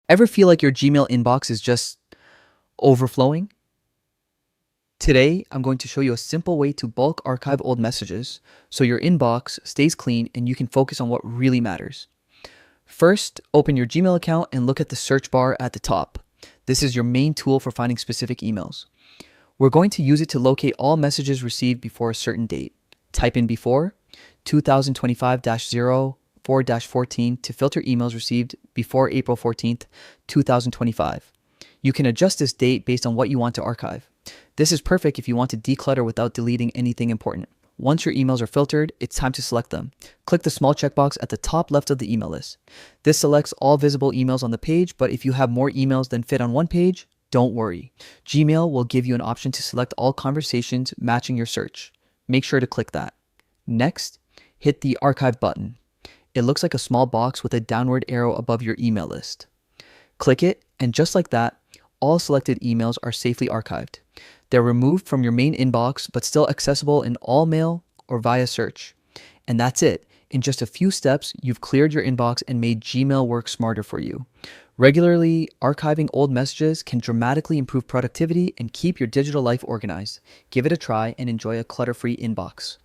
Ever feel like your Gmail inbox is just overflowing? Today, I'm going to show you a simple way to bulk archive old messages so your inbox stays clean and you can focus on what really matters. First, open your Gmail account and look at the search bar at the top. This is your main tool for finding specific emails. We're going to use it to locate all messages received before a certain date. Type in before 2025-04-14 to filter emails received before April 14th, 2025. You can adjust this date based on what you want to archive. This is perfect if you want to declutter without deleting anything important. Once your emails are filtered, it's time to select them. Click the small checkbox at the top left of the email list. This selects all visible emails on the page, but if you have more emails than fit on one page, don't worry. Gmail will give you an option to select all conversations matching your search. Make sure to click that. Next, hit the Archive button. It looks like a small box with a downward arrow above your email list. Click it, and just like that, all selected emails are safely archived. They're removed from your main inbox, but still accessible in all mail or via search. And that's it. In just a few steps, you've cleared your inbox and made Gmail work smarter for you. Regularly archiving old messages can dramatically improve productivity and keep your digital life organized. Give it a try and enjoy a clutter-free inbox.